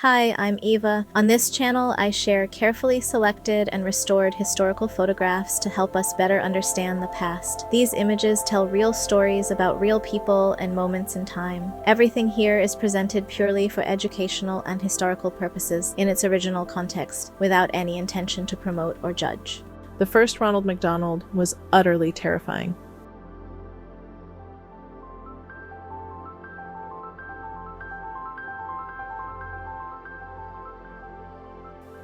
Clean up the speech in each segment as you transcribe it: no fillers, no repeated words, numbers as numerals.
Hi, I'm Eva. On this channel, I share carefully selected and restored historical photographs to help us better understand the past. These images tell real stories about real people and moments in time. Everything here is presented purely for educational and historical purposes in its original context, without any intention to promote or judge. The first Ronald McDonald was utterly terrifying.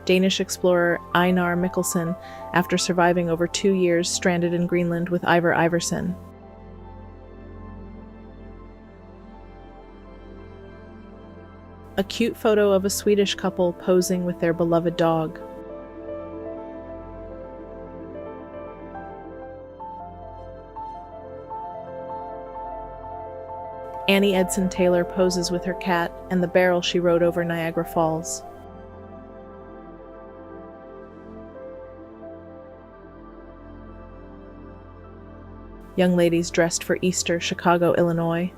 Danish explorer Einar Mikkelsen, after surviving over 2 years stranded in Greenland with Ivar Iverson. A cute photo of a Swedish couple posing with their beloved dog. Annie Edson Taylor poses with her cat and the barrel she rode over Niagara Falls. Young ladies dressed for Easter, Chicago, Illinois.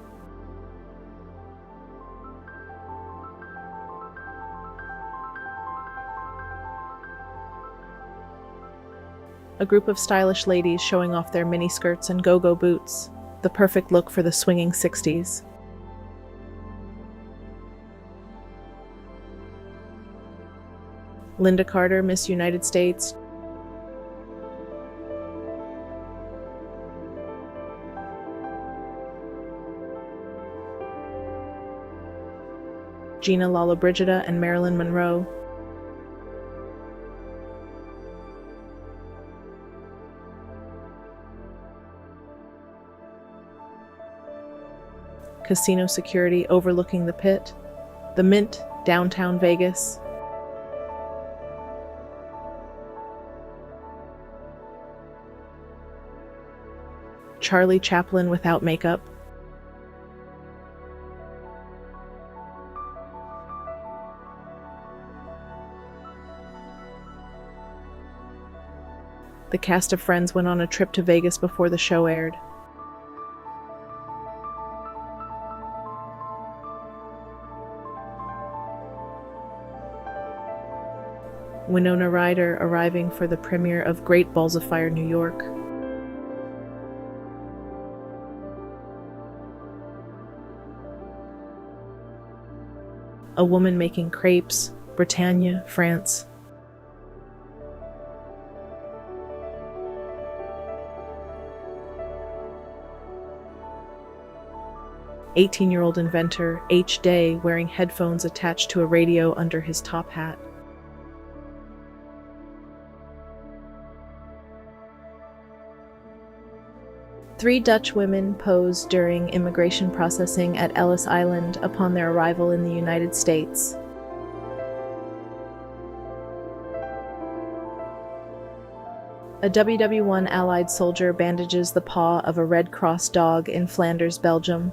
A group of stylish ladies showing off their miniskirts and go-go boots, the perfect look for the swinging 60s. Linda Carter, Miss United States. Gina Lollobrigida and Marilyn Monroe. Casino security overlooking the pit. The Mint, downtown Vegas. Charlie Chaplin without makeup. The cast of Friends went on a trip to Vegas before the show aired. Winona Ryder arriving for the premiere of Great Balls of Fire, New York. A woman making crepes, Bretagne, France. "18-year-old inventor H. Day wearing headphones attached to a radio under his top hat. Three Dutch women pose during immigration processing at Ellis Island upon their arrival in the United States. A WW1 Allied soldier bandages the paw of a Red Cross dog in Flanders, Belgium.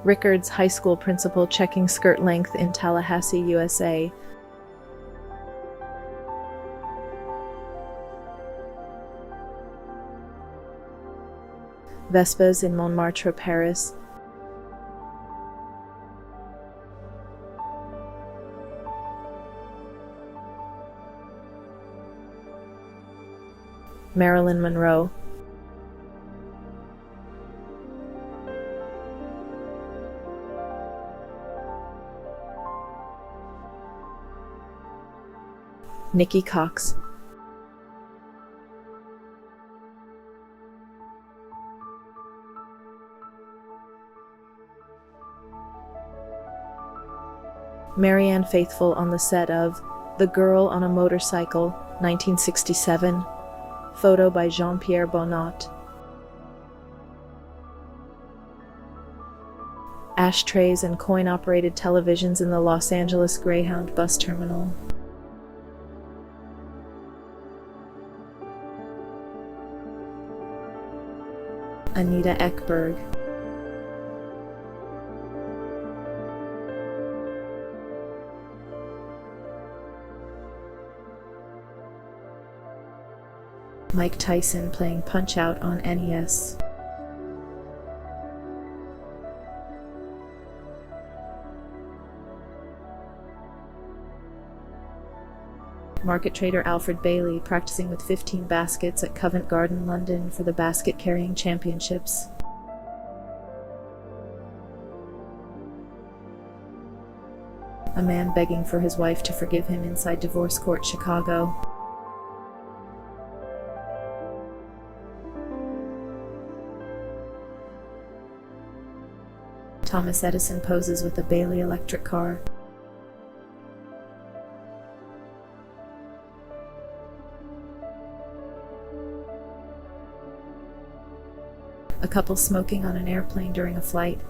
Rickards high school principal checking skirt length in Tallahassee, USA. Vespas in Montmartre, Paris. Marilyn Monroe. Nikki Cox. Marianne Faithfull on the set of The Girl on a Motorcycle, 1967. Photo by Jean-Pierre Bonnot. Ashtrays and coin-operated televisions in the Los Angeles Greyhound bus terminal. Anita Ekberg. Mike Tyson playing Punch-Out on NES. Market trader Alfred Bailey practicing with 15 baskets at Covent Garden, London for the basket carrying championships. A man begging for his wife to forgive him inside divorce court, Chicago. Thomas Edison poses with a Bailey electric car. A couple smoking on an airplane during a flight.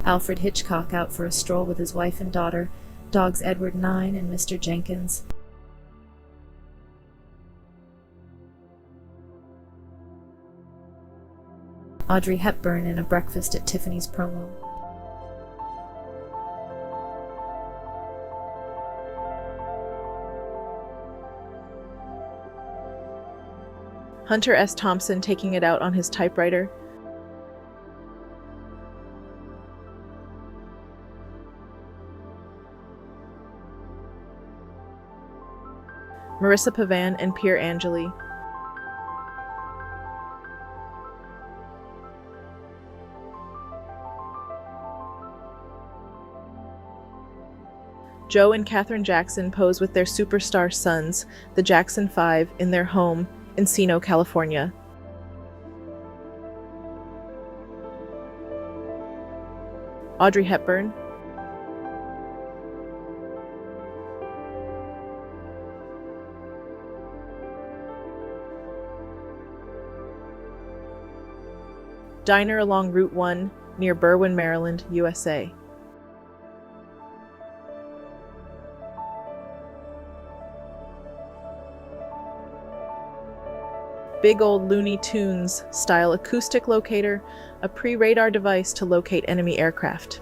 Alfred Hitchcock out for a stroll with his wife and daughter, dogs Edward 9 and Mr. Jenkins. Audrey Hepburn in a Breakfast at Tiffany's promo. Hunter S. Thompson taking it out on his typewriter. Marissa Pavan and Pierre Angeli. Joe and Katherine Jackson pose with their superstar sons, the Jackson 5, in their home, Encino, California. Audrey Hepburn. Diner along Route 1, near Berwyn, Maryland, USA. Big old Looney Tunes style acoustic locator, a pre-radar device to locate enemy aircraft.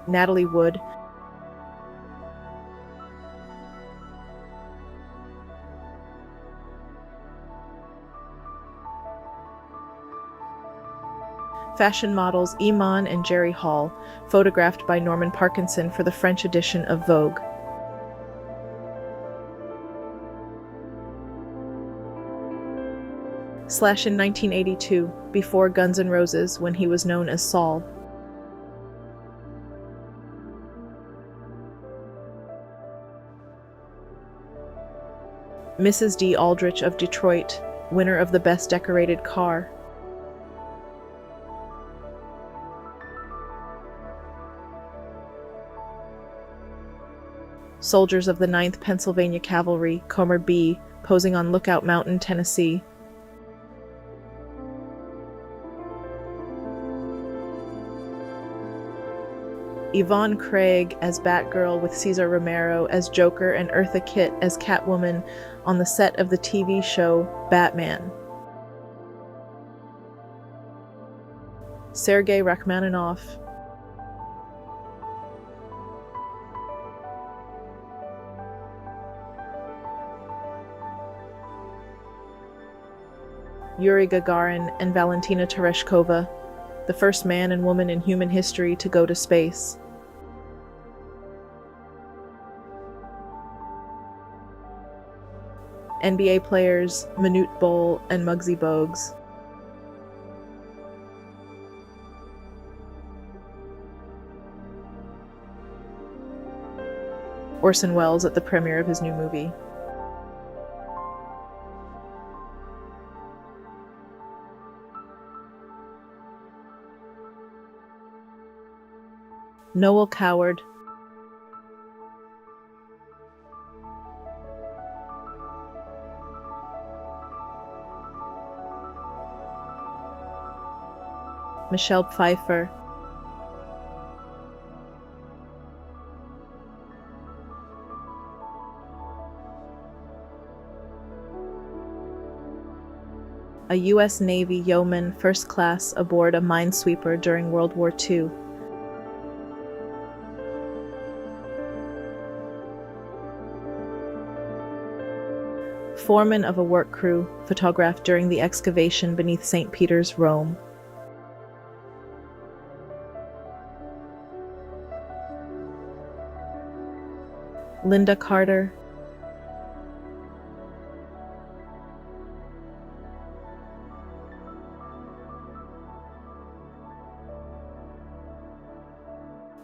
Natalie Wood. Fashion models Iman and Jerry Hall, photographed by Norman Parkinson for the French edition of Vogue. Slash in 1982, before Guns N' Roses, when he was known as Saul. Mrs. D. Aldrich of Detroit, winner of the Best Decorated Car. Soldiers of the 9th Pennsylvania Cavalry, Comer B., posing on Lookout Mountain, Tennessee. Yvonne Craig as Batgirl with Cesar Romero as Joker and Eartha Kitt as Catwoman on the set of the TV show Batman. Sergei Rachmaninoff. Yuri Gagarin and Valentina Tereshkova, the first man and woman in human history to go to space. NBA players Manute Bol and Muggsy Bogues. Orson Welles at the premiere of his new movie. Noel Coward. Michelle Pfeiffer. A U.S. Navy yeoman first class aboard a minesweeper during World War II. foreman of a work crew, photographed during the excavation beneath St. Peter's, Rome. Linda Carter,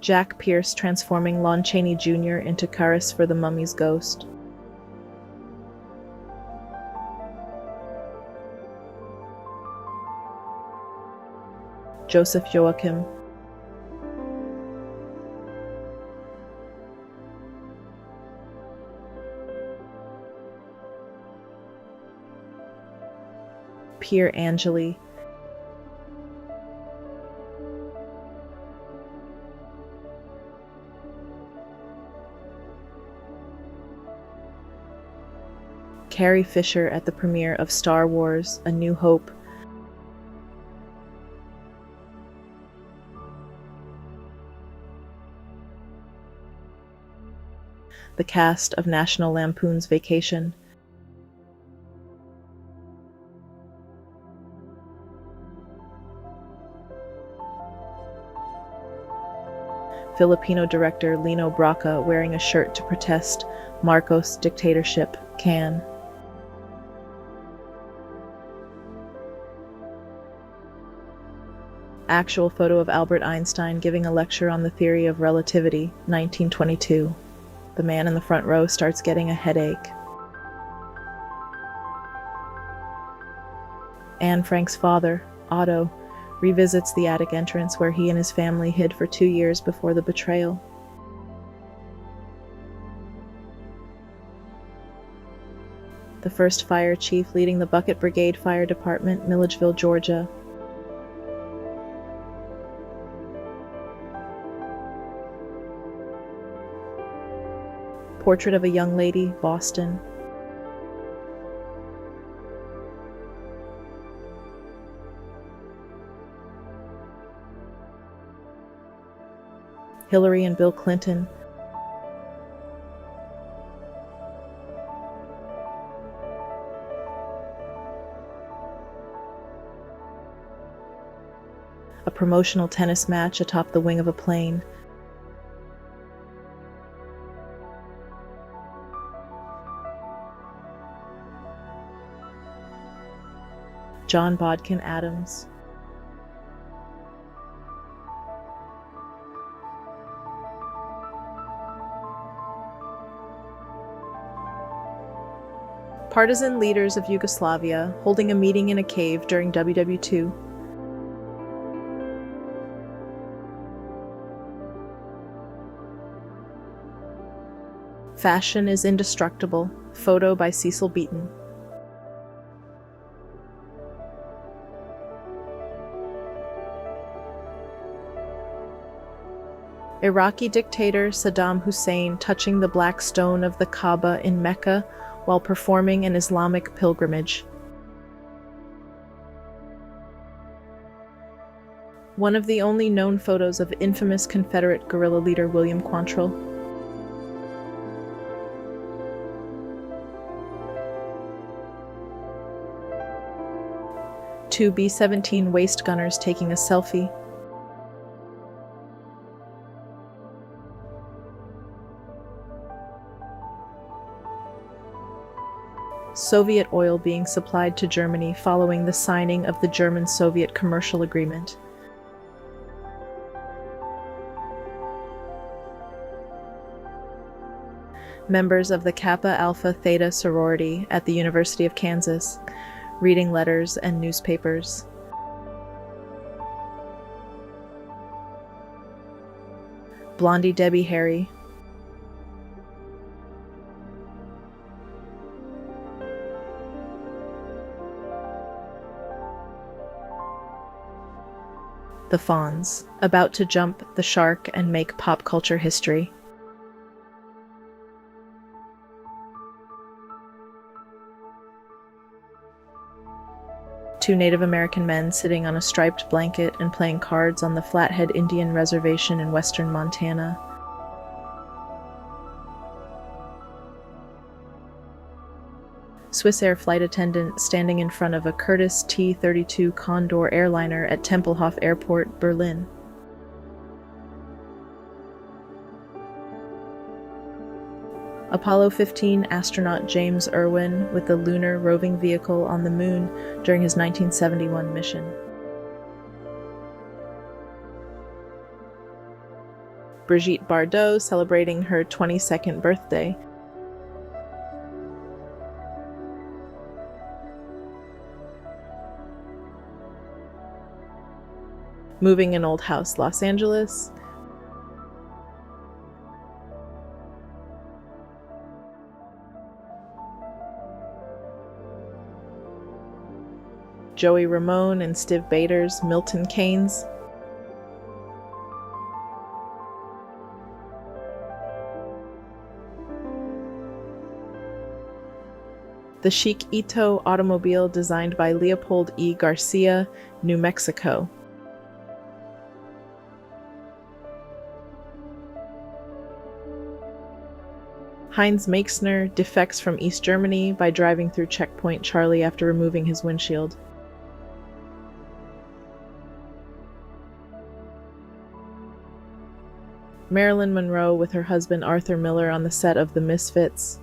Jack Pierce transforming Lon Chaney Jr. into Karis for the Mummy's ghost. Joseph Joachim, Pier Angeli, Carrie Fisher at the premiere of Star Wars: A New Hope, the cast of National Lampoon's Vacation, Filipino director Lino Brocka wearing a shirt to protest Marcos' dictatorship, Cannes. Actual photo of Albert Einstein giving a lecture on the theory of relativity, 1922. The man in the front row starts getting a headache. Anne Frank's father, Otto, revisits the attic entrance where he and his family hid for 2 years before the betrayal. The first fire chief leading the Bucket Brigade Fire Department, Milledgeville, Georgia. Portrait of a Young Lady, Boston. Hillary and Bill Clinton. A promotional tennis match atop the wing of a plane. John Bodkin Adams. Partisan leaders of Yugoslavia holding a meeting in a cave during WW2. Fashion is Indestructible, photo by Cecil Beaton. Iraqi dictator Saddam Hussein touching the black stone of the Kaaba in Mecca while performing an Islamic pilgrimage. One of the only known photos of infamous Confederate guerrilla leader William Quantrill. Two B-17 waist gunners taking a selfie. Soviet oil being supplied to Germany following the signing of the German-Soviet Commercial Agreement. Members of the Kappa Alpha Theta sorority at the University of Kansas, reading letters and newspapers. Blondie Debbie Harry. The Fonz, about to jump the shark and make pop culture history. Two Native American men sitting on a striped blanket and playing cards on the Flathead Indian Reservation in western Montana. Swissair flight attendant standing in front of a Curtiss T-32 Condor airliner at Tempelhof Airport, Berlin. Apollo 15 astronaut James Irwin with the lunar roving vehicle on the moon during his 1971 mission. Brigitte Bardot celebrating her 22nd birthday. Moving an old house, Los Angeles. Joey Ramone and Stiv Bader's Milton Keynes. The Chic Ito automobile designed by Leopold E. Garcia, New Mexico. Heinz Meixner defects from East Germany by driving through Checkpoint Charlie after removing his windshield. Marilyn Monroe with her husband Arthur Miller on the set of The Misfits.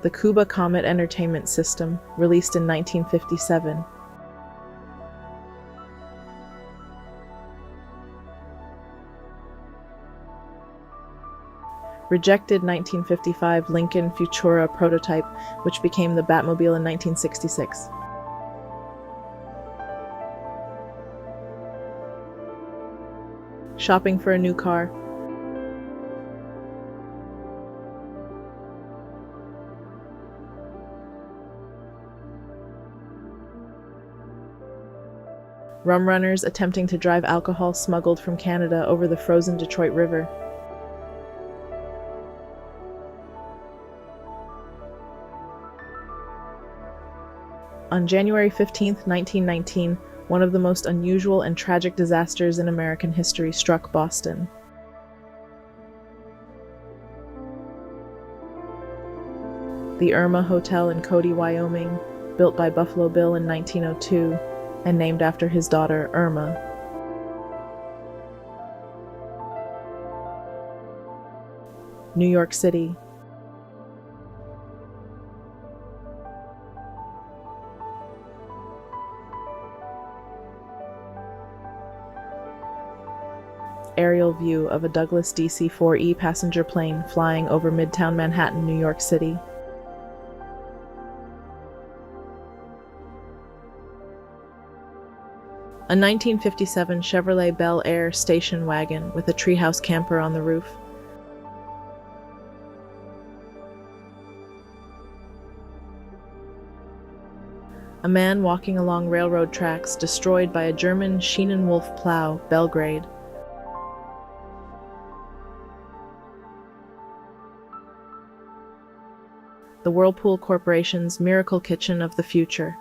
The Kuba Comet Entertainment System, released in 1957. Rejected 1955 Lincoln Futura prototype, which became the Batmobile in 1966. Shopping for a new car. Rum runners attempting to drive alcohol smuggled from Canada over the frozen Detroit River. On January 15, 1919, one of the most unusual and tragic disasters in American history struck Boston. The Irma Hotel in Cody, Wyoming, built by Buffalo Bill in 1902, and named after his daughter, Irma. New York City. Aerial view of a Douglas DC-4E passenger plane flying over Midtown Manhattan, New York City. A 1957 Chevrolet Bel Air station wagon with a treehouse camper on the roof. A man walking along railroad tracks destroyed by a German Schienenwolf plow, Belgrade. The Whirlpool Corporation's Miracle Kitchen of the Future.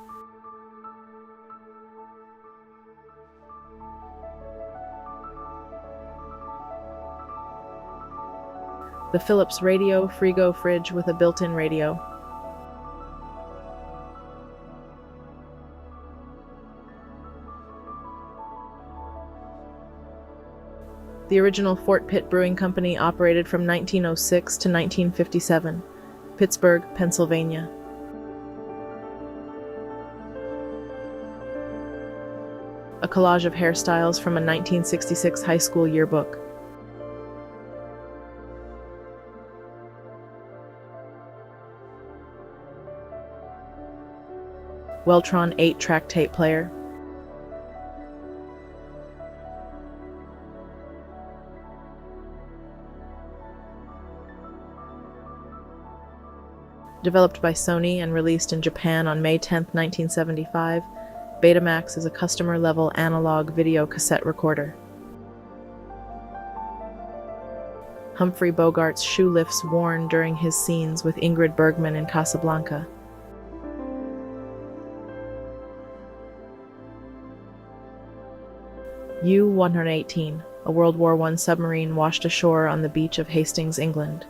The Philips Radio Frigo fridge with a built-in radio. The original Fort Pitt Brewing Company operated from 1906 to 1957. Pittsburgh, Pennsylvania. A collage of hairstyles from a 1966 high school yearbook. Weltron 8-track tape player. Developed by Sony and released in Japan on May 10, 1975, Betamax is a customer-level analog video cassette recorder. Humphrey Bogart's shoe lifts worn during his scenes with Ingrid Bergman in Casablanca. U-118, a World War I submarine washed ashore on the beach of Hastings, England.